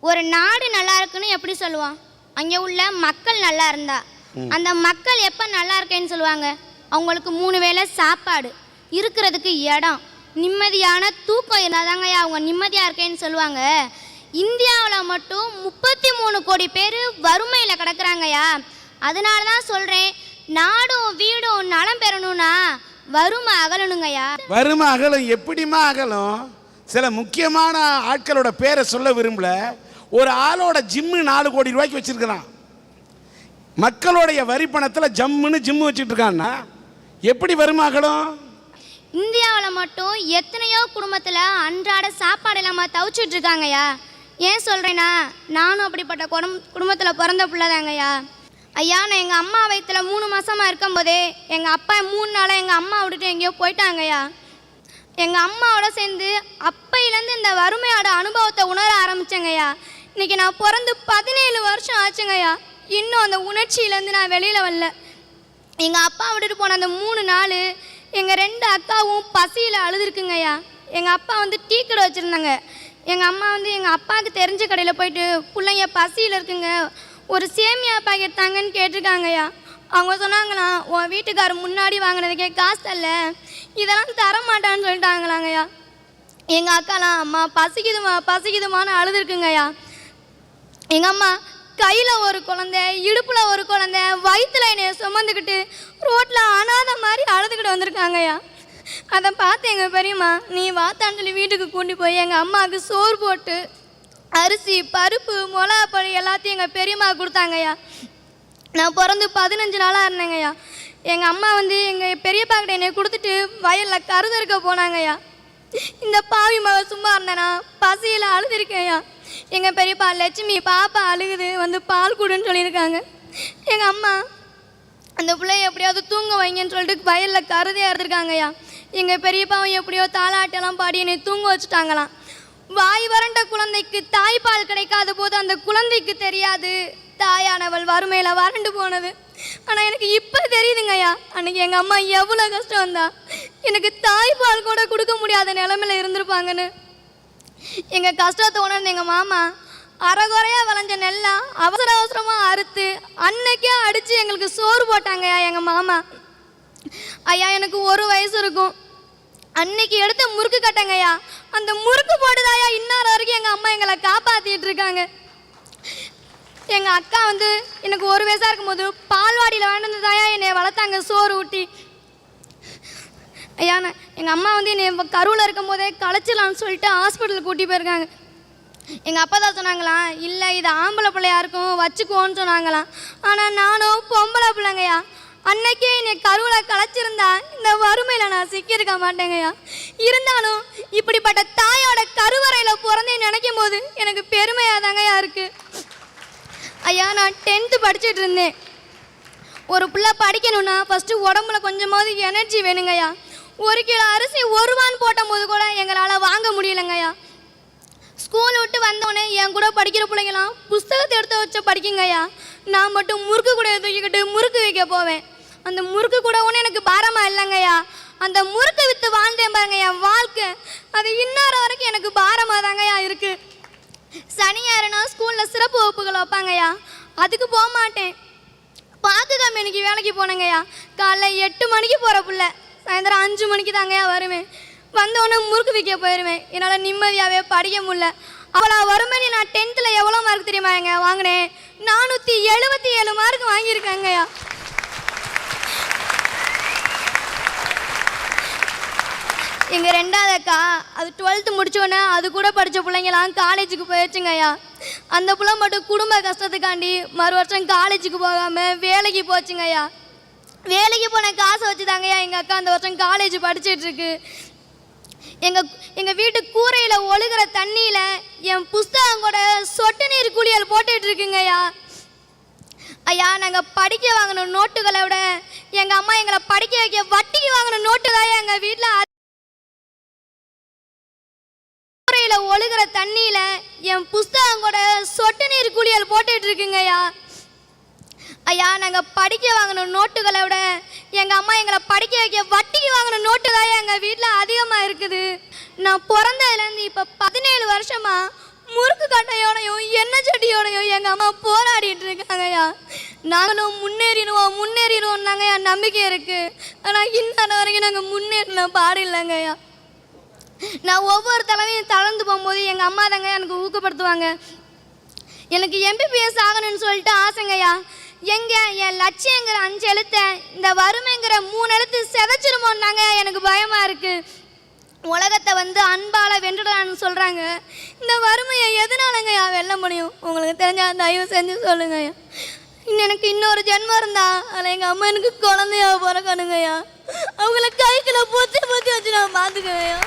ஒரு நாடு நல்லா இருக்குன்னு எப்படி சொல்லுவான்? அங்கே உள்ள மக்கள் நல்லா இருந்தா. அந்த மக்கள் எப்போ நல்லா இருக்கேன்னு சொல்லுவாங்க? அவங்களுக்கு 3 வேளை சாப்பாடு, இருக்கிறதுக்கு இடம், நிம்மதியான தூக்கம் இருந்தாதாங்கய்யா அவங்க நிம்மதியாக இருக்கேன்னு சொல்லுவாங்க. இந்தியாவில் மட்டும் 33 கோடி பேர் வறுமையில் கிடக்குறாங்கய்யா. அதனால தான் சொல்கிறேன், நாடும் வீடும் நலம் பெறணும்னா வறுமை அகலணுங்கய்யா. வறுமை அகலும். எப்படிமா அகலும்? சில முக்கியமான ஆட்களோட பேரை சொல்ல விரும்பல. ஒரு ஆளோட ஜிம்மு 4 கோடி ரூபாய்க்கு வச்சிருக்கிறான். மக்களுடைய வரி பணத்தில் ஜிம்மு வச்சுட்டு இருக்கான்னா எப்படி வறுமை அகலும்? இந்தியாவில் மட்டும் எத்தனையோ குடும்பத்தில் அன்றாட சாப்பாடு இல்லாமல் தவிச்சிட்டு இருக்காங்கய்யா. ஏன் சொல்கிறேன்னா, நானும் அப்படிப்பட்ட குடும்பத்தில் பிறந்த பிள்ளைதாங்கய்யா. ஐயா, நான் எங்கள் அம்மா வயிற்றில் 3 மாதமாக இருக்கும்போதே எங்கள் அப்பா 3 நாளாக எங்கள் அம்மா விட்டுட்டு எங்கேயோ போயிட்டாங்கய்யா. எங்கள் அம்மாவோட சேர்ந்து அப்பையிலேருந்து இந்த வறுமையோட அனுபவத்தை உணர ஆரம்பித்தேங்கய்யா. இன்றைக்கி நான் பிறந்து 17 வருஷம் ஆச்சுங்கய்யா. இன்னும் அந்த உணர்ச்சியிலேருந்து நான் வெளியில் வரல. எங்கள் அப்பா விட்டுட்டு போன அந்த 3 நாள் எங்கள் 2 அக்காவும் பசியில் அழுதுருக்குங்கய்யா. எங்கள் அப்பா டீ கடை வச்சுருந்தாங்க. எங்கள் அம்மா எங்கள் அப்பாவுக்கு தெரிஞ்ச கடையில் போயிட்டு, பிள்ளைங்க பசியில் இருக்குங்க, ஒரு சேமியா பாக்கெட் தாங்கன்னு கேட்டிருக்காங்கய்யா. அவங்க சொன்னாங்களாம், உன் வீட்டுக்காரர் முன்னாடி வாங்கினதுக்கே காசு தரல, இதெல்லாம் தரமாட்டான்னு சொல்லிட்டாங்களாங்கய்யா. எங்கள் அக்காலாம், அம்மா பசிக்குதுமான்னு அழுதுருக்குங்கய்யா. எங்கள் அம்மா கையில் ஒரு குழந்தை, இடுப்பில் ஒரு குழந்தை, வயிற்றுல என்னைய சுமந்துக்கிட்டு ரோட்டில் அனாத மாதிரி அழுதுகிட்டு வந்திருக்காங்கய்யா. அதை பார்த்து எங்கள் பெரியம்மா, நீ வாத்தான்னு சொல்லி வீட்டுக்கு கூட்டி போய் எங்கள் அம்மாவுக்கு சோறு போட்டு அரிசி, பருப்பு, மிளகாப்பொடி எல்லாத்தையும் எங்கள் பெரியம்மா கொடுத்தாங்கய்யா. நான் பிறந்து 15 நாளாக இருந்தேங்கய்யா. எங்கள் அம்மா எங்கள் பெரியப்பா கிட்ட என்னை கொடுத்துட்டு வயலில் கருதறுக்க போனாங்கய்யா. இந்த பாவி மக சும்மா இருந்தேனா பசியில் அழுதுருக்கேன்யா. எங்கள் பெரியப்பா, லட்சுமி பாப்பா அழுகுது, பால் கொடுன்னு சொல்லியிருக்காங்க. எங்கள் அம்மா அந்த பிள்ளைய எப்படியாவது தூங்க வைங்கன்னு சொல்லிட்டு வயலில் கருதையாக இருந்திருக்காங்கய்யா. எங்கள் பெரியப்பாவும் எப்படியோ தாலாட்டெல்லாம் பாடி என்னை தூங்க வச்சுட்டாங்களாம். வாய் வறண்ட குழந்தைக்கு தாய்ப்பால் கிடைக்காத போது அந்த குழந்தைக்கு தெரியாது தாயானவள் வறுமையில் வறண்டு போனது. ஆனால் எனக்கு இப்போ தெரியுதுங்கய்யா, அன்றைக்கி எங்கள் அம்மா எவ்வளோ கஷ்டம் வந்தா, எனக்கு தாய்ப்பால் கூட கொடுக்க முடியாத நிலமையில இருந்திருப்பாங்கன்னு. எங்கள் கஷ்டத்தை உணர்ந்து எங்கள் மாமா அரைகுறையாக விளைஞ்ச நெல்லாம் அவசரமாக அறுத்து அன்னைக்கே அடித்து எங்களுக்கு சோறு போட்டாங்கய்யா எங்கள் மாமா. ஐயா, எனக்கு 1 வயசு இருக்கும். அன்னைக்கு எடுத்த முறுக்கு கட்டங்கய்யா, அந்த முறுக்கு போட்டுதாயா இன்னார் வரைக்கும் எங்கள் அம்மா எங்களை காப்பாற்றிட்டு இருக்காங்க. எங்கள் அக்கா எனக்கு 1 வயசாக இருக்கும்போது பால்வாடியில் வாழ்ந்ததாயா என்னை வளர்த்தாங்க சோறு ஊட்டி. ஐயா, எங்கள் அம்மா என்னை கருவில் இருக்கும் போதே களைச்சிடலான்னு சொல்லிட்டு ஹாஸ்பிட்டலுக்கு கூட்டி போயிருக்காங்க. எங்கள் அப்பா தான் சொன்னாங்களாம், இல்லை இது ஆம்பளை பிள்ளையா இருக்கும் வச்சுக்கோன்னு சொன்னாங்களாம். ஆனால் நானும் பொம்பளை பிள்ளைங்கய்யா. அன்னைக்கே என்னை கருவில் களைச்சிருந்தா இந்த வறுமையில் நான் சிக்கியிருக்க மாட்டேங்கய்யா. இருந்தாலும் இப்படிப்பட்ட தாயோட கருவறையில் பிறந்தேன்னு நினைக்கும் போது எனக்கு பெருமையாக தாங்கய்யா இருக்குது. ஐயா, நான் 10th படிச்சுட்டு இருந்தேன். ஒரு பிள்ளை படிக்கணும்னா ஃபஸ்ட்டு உடம்புல கொஞ்சமாவது எனர்ஜி வேணுங்கய்யா. 1 கிலோ அரிசி 1 ரூபான்னு போட்ட போது கூட எங்களால் வாங்க முடியலைங்கய்யா. ஸ்கூல் விட்டு வந்தோடனே என் கூட படிக்கிற பிள்ளைங்களாம் புஸ்தகத்தை எடுத்து வச்சு படிக்குங்கய்யா. நான் மட்டும் முறுக்கு கூட தூக்கிக்கிட்டு முறுக்கு வைக்க போவேன். அந்த முறுக்கு கூட ஒன்று எனக்கு பாரமாக இல்லைங்கய்யா. அந்த முறுக்கு விற்று வாழ்ந்தேன் பாருங்க என் வாழ்க்கை, அது இன்னார வரைக்கும் எனக்கு பாரமாக தாங்கய்யா இருக்குது. சனியாருனா ஸ்கூலில் சிறப்பு வகுப்புகள் வைப்பாங்கய்யா, அதுக்கு போக மாட்டேன். பாக்கு கம்பெனிக்கு வேலைக்கு போனேங்கய்யா. காலைல 8 மணிக்கு போகிற பிள்ளை சாயந்தரம் 5 மணிக்கு தாங்கய்யா வருவேன். வந்தோடனே முறுக்கு விற்க போயிடுவேன். என்னால் நிம்மதியாகவே படிக்க முடியல. அவ்வளோ வறுமையில நான் 10th எவ்வளோ மார்க் தெரியுமா எங்க வாங்கினேன்? 477 மார்க் வாங்கியிருக்கேங்கய்யா. எங்கள் 2வது அக்கா அது 12th முடிச்சோடனே அது கூட படித்த பிள்ளைங்களாம் காலேஜுக்கு போயிடுச்சுங்கய்யா. அந்த பிள்ளை மட்டும் குடும்ப கஷ்டத்துக்காண்டி மறு வருஷம் காலேஜுக்கு போகாமல் வேலைக்கு போச்சுங்கய்யா. வேலைக்கு போன காசை வச்சு தாங்கய்யா எங்கள் அக்கா அந்த வருஷம் காலேஜ் படிச்சிட்ருக்கு. எங்கள் வீட்டு கூரையில் ஒழுகிற தண்ணியில் என் புஸ்தகம் கூட சொட்டு நீர் குளியல் போட்டுட்ருக்குங்கய்யா. ஐயா, நாங்கள் படிக்க வாங்கின நோட்டுகளை விட எங்கள் அம்மா எங்களை படிக்க வைக்க வட்டிக்கு வாங்கின நோட்டு தான் எங்கள் வீட்டில். கூரையில் ஒழுகிற தண்ணியில் என் புஸ்தகம் கூட சொட்டு நீர் குளியல் போட்டுட்ருக்குங்கய்யா. ஐயா, நாங்கள் படிக்க வாங்கின நோட்டுகளை விட எங்கள் அம்மா எங்களை படிக்க வைக்க வட்டிக்கு வாங்கின நோட்டு தான் எங்கள் வீட்டில் அதிகமாக இருக்குது. நான் பிறந்ததுலேருந்து இப்போ 17 வருஷமாக முறுக்கு கட்டையோடையும் அம்மா போராடிட்டு இருக்காங்கய்யா. நாங்களும் முன்னேறிடுவோம் தாங்கய்யா நம்பிக்கை இருக்கு. ஆனால் இன்னும் வரைக்கும் நாங்கள் முன்னேறின பாடு இல்லைங்கய்யா. நான் ஒவ்வொரு தடவையும் தளர்ந்து போகும்போது எங்கள் அம்மா தாங்க எனக்கு ஊக்கப்படுத்துவாங்க. எனக்கு MBBS ஆகணும்னு சொல்லிட்டு ஆசைங்கய்யா. என் லட்சியங்கிற 5 எழுத்தை இந்த வறுமைங்கிற 3 எழுத்து செதைச்சிருமோன்னாங்க எனக்கு பயமாக இருக்குது. உலகத்தை அன்பால வென்றுடலான்னு சொல்கிறாங்க. இந்த வறுமையை எதனாலங்கய்யா வெல்ல முடியும்? உங்களுக்கு தெரிஞ்சா தயவு செஞ்சு சொல்லுங்கய்யா. எனக்கு இன்னொரு ஜென்மம் இருந்தா அதில் எங்கள் அம்மா எனக்கு குழந்தையா பிறக்கணுங்கய்யா. அவங்கள கைக்குள்ள பொத்தி வச்சு நான் பார்த்துக்கங்கய்யா.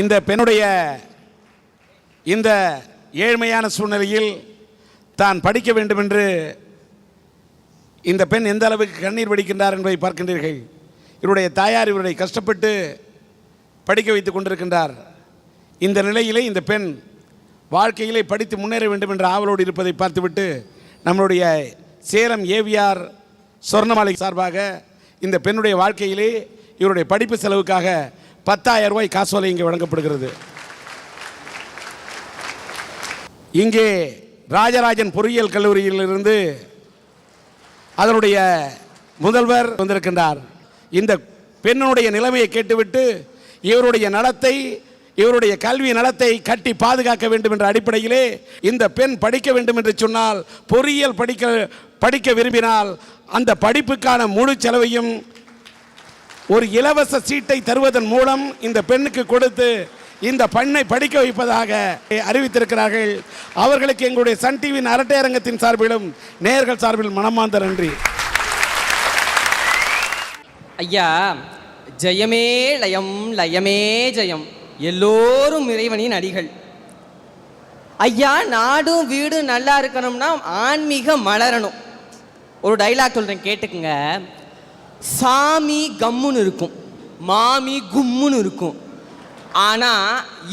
இந்த பெண்ணுடைய இந்த ஏழ்மையான சூழ்நிலையில் தான் படிக்க வேண்டும் என்று இந்த பெண் எந்த அளவுக்கு கண்ணீர் வடிக்கின்றார் என்பதை பார்க்கின்றீர்கள். இவருடைய தாயார் இவரை கஷ்டப்பட்டு படிக்க வைத்துக் கொண்டிருக்கின்றார். இந்த நிலையிலே இந்த பெண் வாழ்க்கையிலே படித்து முன்னேற வேண்டும் என்ற ஆவலோடு இருப்பதை பார்த்துவிட்டு நம்மளுடைய சேலம் AVR சொர்ணமாலை சார்பாக இந்த பெண்ணுடைய வாழ்க்கையிலே இவருடைய படிப்பு செலவுக்காக 10,000 ரூபாய் காசோலை இங்கே வழங்கப்படுகிறது. இங்கே ராஜராஜன் பொறியியல் கல்லூரியிலிருந்து அதனுடைய முதல்வர் வந்திருக்கின்றார். இந்த பெண்ணுடைய நிலைமையை கேட்டுவிட்டு இவருடைய கல்வி நலத்தை கட்டி பாதுகாக்க வேண்டும் என்ற அடிப்படையிலே இந்த பெண் படிக்க வேண்டும் என்று சொன்னால், பொறியியல் படிக்க விரும்பினால் அந்த படிப்புக்கான முழு செலவையும் ஒரு இலவச சீட்டை தருவதன் மூலம் இந்த பெண்ணுக்கு கொடுத்து இந்த பெண்ணை படிக்க வைப்பதாக அறிவித்திருக்கிறார்கள். அவர்களுக்கு எங்களுடைய சன் டிவியின் அரட்டை அரங்கத்தின் சார்பிலும் நேயர்கள் சார்பில் மனமார்ந்த நன்றி. ஐயா, ஜெயமே லயம் லயமே ஜெயம், எல்லோரும் இறைவனின் அடிகள். ஐயா, நாடும் வீடும் நல்லா இருக்கணும்னா ஆன்மீகம் மலரணும். ஒரு டைலாக் சொல்றேன், கேட்டுக்குங்க. சாமி கம்முன்னு இருக்கும், மாமி கும்முன்னு இருக்கும். ஆனா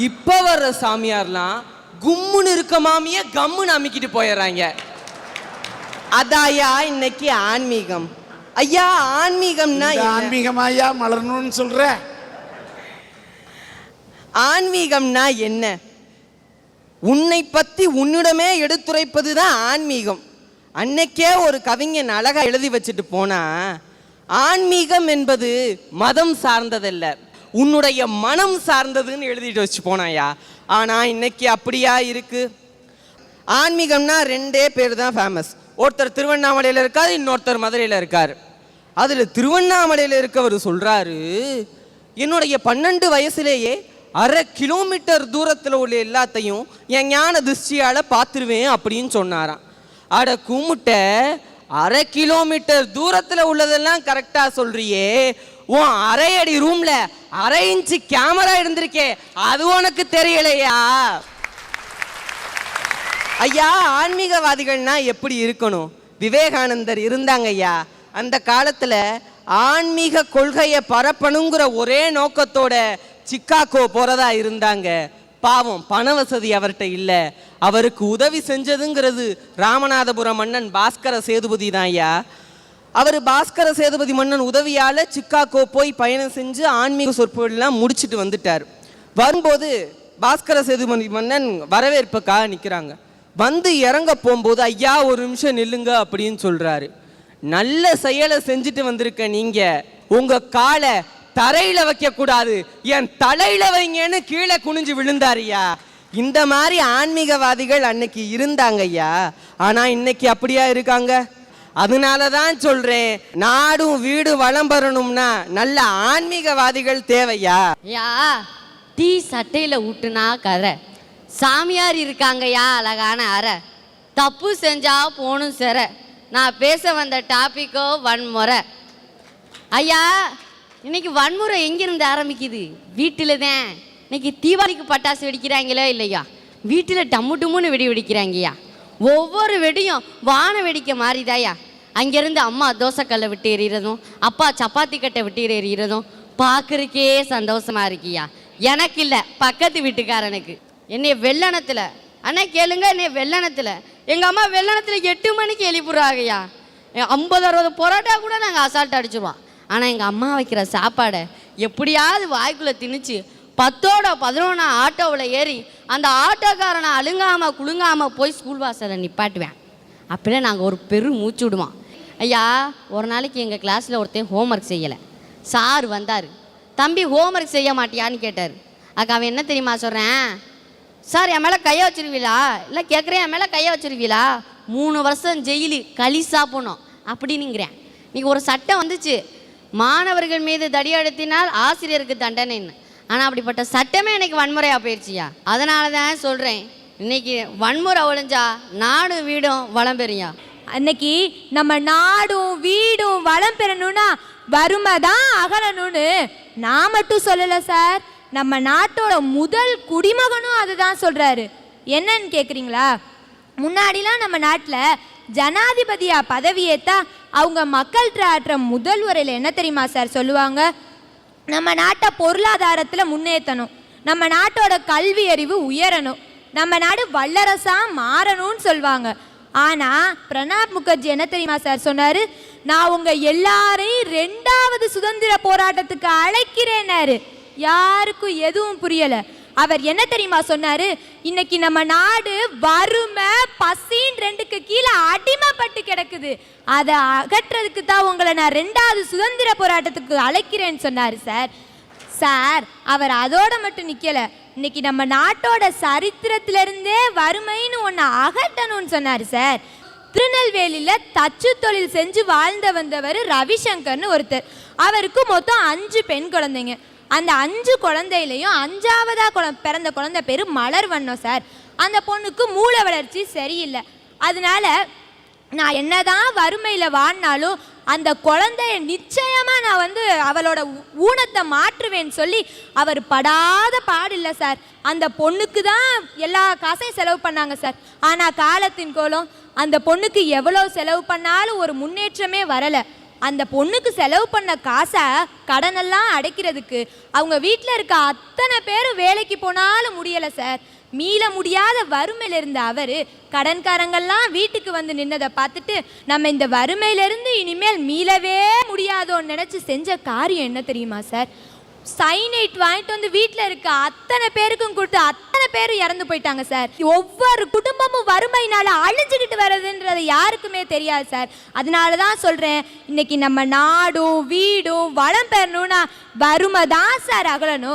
இப்ப வர்ற சாமியார்லாம் கும்முன்னு இருக்க மாமிய கம்முன்னு அமைக்கிட்டு போயிடுறாங்க. அதாயா இன்னைக்கு ஆன்மீகம். ஐயா, ஆன்மீகம்னா ஆன்மீகமா ஐயா மலரணும்னு சொல்ற? ஆன்மீகம்னா என்ன? உன்னை பத்தி உன்னிடமே எடுத்துரைப்பதுதான் ஆன்மீகம். அன்னைக்கே ஒரு கவிஞன் அழகா எழுதி வச்சுட்டு போனா, ஆன்மீகம் என்பது மதம் சார்ந்ததல்ல, உன்னுடைய மனம் சார்ந்ததுன்னு எழுதிட்டு வச்சு போனாயா. ஆனா இன்னைக்கு அப்படியா இருக்கு? ஆன்மீகம்னா 2 பேர் தான் ஃபேமஸ். ஒருத்தர் திருவண்ணாமலையில் இருக்காரு, இன்னொருத்தர் மதுரையில் இருக்காரு. அதில் திருவண்ணாமலையில் இருக்கவர் சொல்றாரு, என்னுடைய 12 வயசுலேயே 1/2 கிலோமீட்டர் தூரத்தில் உள்ள எல்லாத்தையும் என் ஞான திருஷ்டியால் பார்த்துருவேன் அப்படின்னு சொன்னாராம். அட கும்பிட்ட, 1/2 கிலோமீட்டர் தூரத்தில் உள்ளதெல்லாம் கரெக்டாக சொல்றியே, உன் 1/2 அடி ரூம்ல 1/2 இன்ச்சு கேமரா இருந்திருக்கே, அது உனக்கு தெரியலையா? ஐயா, ஆன்மீகவாதிகள்னா எப்படி இருக்கணும்? விவேகானந்தர் இருந்தாங்க ஐயா. அந்த காலத்துல ஆன்மீக கொள்கையை பரப்பணுங்கிற ஒரே நோக்கத்தோட சிக்காகோ போறதா இருந்தாங்க. பாவம், பண வசதி அவர்கிட்ட இல்லை. அவருக்கு உதவி செஞ்சதுங்கிறது ராமநாதபுரம் மன்னன் பாஸ்கர சேதுபதி தான் ஐயா. அவர் பாஸ்கர சேதுபதி மன்னன் உதவியால் சிக்காகோ போய் பயணம் செஞ்சு ஆன்மீக சொற்பொழிலாம் முடிச்சுட்டு வந்துட்டார். வரும்போது பாஸ்கர சேதுபதி மன்னன் வரவேற்புக்காக நிற்கிறாங்க. வந்து இறங்க போகும்போது, ஐயா ஒரு நிமிஷம் நில்லுங்க அப்படின்னு சொல்கிறாரு. நல்ல செயலை செஞ்சுட்டு வந்திருக்க நீங்கள் உங்கள் காலை தரையில் வைக்கக்கூடாது, என் தலையில் வைங்கன்னு கீழே குனிஞ்சு விழுந்தாருயா. இந்த மாதிரி ஆன்மீகவாதிகள் அன்னைக்கு இருந்தாங்க ஐயா. ஆனால் இன்னைக்கு அப்படியா இருக்காங்க? அதனால தான் சொல்றேன், நாடும் வீடு வளம் பெறணும்னா நல்ல ஆன்மீகவாதிகள் தேவையா. யா, தீ சட்டையில ஊட்டுனா கரை, சாமியார் இருக்காங்கய்யா அழகான அறை, தப்பு செஞ்சா போகணும் சிற. நான் பேச வந்த டாபிக்கோ வன்முறை. ஐயா, இன்னைக்கு வன்முறை எங்கிருந்து ஆரம்பிக்குது? வீட்டில் தான். இன்னைக்கு தீபாவளிக்கு பட்டாசு வெடிக்கிறாங்களோ இல்லையா, வீட்டில் டம்மு டம்முன்னு வெடி வெடிக்கிறாங்கய்யா. ஒவ்வொரு வெடியும் வான வெடிக்க மாறிதாயா. அங்கேருந்து அம்மா தோசைக்கல்லை விட்டு எறிகிறதும், அப்பா சப்பாத்தி கட்டை விட்டு எறிகிறதும் பார்க்குறக்கே சந்தோஷமா இருக்கியா. எனக்கு இல்லை, பக்கத்து வீட்டுக்காரனுக்கு. என்னைய வெள்ளனத்தில், அண்ணா கேளுங்க, என்னைய வெள்ளனத்தில் எங்கள் அம்மா வெள்ளனத்தில் 8 மணிக்கு எழுப்பிடுறாங்கய்யா. 50-60 பரோட்டா கூட நாங்கள் அசால்ட் அடிச்சிடுவோம். ஆனால் எங்கள் அம்மா வைக்கிற சாப்பாடை எப்படியாவது வாய்க்குள்ளே திணிச்சு 10ஓட 11 ஆட்டோவில் ஏறி அந்த ஆட்டோக்காரனை அழுங்காம குலுங்காம போய் ஸ்கூல் வாசலில் நிப்பாட்டுவேன். அப்படியே நாங்கள் ஒரு மூச்சு விடுவோம். ஐயா, ஒரு நாளைக்கு எங்கள் கிளாஸில் ஒருத்தன் ஹோம்ஒர்க் செய்யலை. சார் வந்தார். தம்பி ஹோம்ஒர்க் செய்ய மாட்டியான்னு கேட்டார். அக்கா அவன் என்ன தெரியுமா சொல்கிறேன், சார் என் மேலே கையை வச்சிருவீங்களா, இல்லை கேட்குறேன் என் மேலே கையை வச்சிருவீங்களா, 3 வருஷம் ஜெயிலு களி சாப்பிடணும் அப்படின்னுங்கிறேன். இன்றைக்கி ஒரு சட்டம் வந்துச்சு, மாணவர்கள் மீது தடியெடுத்தினால் ஆசிரியருக்கு தண்டனைன்னு. ஆனால் அப்படிப்பட்ட சட்டமே இன்னைக்கு வன்முறையாக போயிடுச்சியா. அதனால தான் சொல்கிறேன், இன்னைக்கு வன்முறை ஒழிஞ்சா நாடு வீடும் வளம் பெறியா. அன்னைக்கு நம்ம நாடும் வீடும் வளம் பெறணும்னா வறுமை தான் அகலணும்னு நான் மட்டும் சொல்லலை சார், நம்ம நாட்டோட முதல் குடிமகனும் அதுதான் சொல்கிறாரு. என்னன்னு கேட்குறீங்களா, முன்னாடிலாம் நம்ம நாட்டில் ஜனாதிபதியாக பதவியேற்றா அவங்க மக்கள்கிட்ட ஆற்ற முதல் உரையில் என்ன தெரியுமா சார் சொல்லுவாங்க, நம்ம நாட்டை பொருளாதாரத்தில் முன்னேற்றணும், நம்ம நாட்டோட கல்வி அறிவு உயரணும், நம்ம நாடு வல்லரசாக மாறணும்னு சொல்லுவாங்க. ஆனால் பிரணாப் முகர்ஜி என்ன தெரியுமா சார் சொன்னார், நான் உங்கள் எல்லாரையும் 2வது சுதந்திர போராட்டத்துக்கு அழைக்கிறேன்னாரு. யாருக்கும் எதுவும் புரியலை. அவர் என்ன தெரியுமா சொன்னார், இன்னைக்கு நம்ம நாடு வறுமை பசின்னு 2க்கு கீழே அடிமைப்பட்டு கிடக்குது, அதை அகற்றுறதுக்கு தான் உங்களை நான் 2வது சுதந்திர போராட்டத்துக்கு அழைக்கிறேன்னு சொன்னார் சார். சார் அவர் அதோட மட்டும் நிற்கலை, இன்னைக்கு நம்ம நாட்டோட சரித்திரத்திலிருந்தே வறுமைன்னு ஒன்று அகற்றணும்னு சொன்னார் சார். திருநெல்வேலியில் தச்சு தொழில் செஞ்சு வாழ்ந்து வந்தவர் ரவிசங்கர்னு ஒருத்தர். அவருக்கு மொத்தம் 5 பெண் குழந்தைங்க. அந்த 5 குழந்தையிலையும் 5ஆவதா பிறந்த குழந்தை பேர் மலர்வண்ணம் சார். அந்த பொண்ணுக்கு மூளை வளர்ச்சி சரியில்லை. அதனால நான் என்னதான் வறுமையில் வாழ்னாலும் அந்த குழந்தைய நிச்சயமாக நான் அவளோட ஊனத்தை மாற்றுவேன்னு சொல்லி அவர் படாத பாடில்லை சார். அந்த பொண்ணுக்கு தான் எல்லா காசையும் செலவு பண்ணாங்க சார். ஆனால் காலத்தின் கோலம் அந்த பொண்ணுக்கு எவ்வளோ செலவு பண்ணாலும் ஒரு முன்னேற்றமே வரலை. அந்த பொண்ணுக்கு செலவு பண்ண காசை கடனெல்லாம் அடைக்கிறதுக்கு அவங்க வீட்டில் இருக்க அத்தனை பேரும் வேலைக்கு போனாலும் முடியலை சார். மீள முடியாத வறுமையில இருந்த அவர் கடன்காரங்கள்லாம் வீட்டுக்கு வந்து நின்னதை பார்த்துட்டு நம்ம இந்த வறுமையிலிருந்து இனிமேல் மீளவே முடியாதோன்னு நினச்சி செஞ்ச காரியம் என்ன தெரியுமா சார், சைனைட் வாங்கிட்டு வந்து வீட்டில் இருக்க அத்தனை பேருக்கும் கொடுத்து அத்தனை பேரும் இறந்து போயிட்டாங்க சார். ஒவ்வொரு குடும்பமும் வறுமையினால அழிஞ்சுக்கிட்டு வர்றதுன்றது யாருக்குமே தெரியாது சார். அதனால தான் சொல்கிறேன், இன்னைக்கு நம்ம நாடும் வீடும் வளம் பெறணும்னா வறுமை தான் சார் அகலணும்.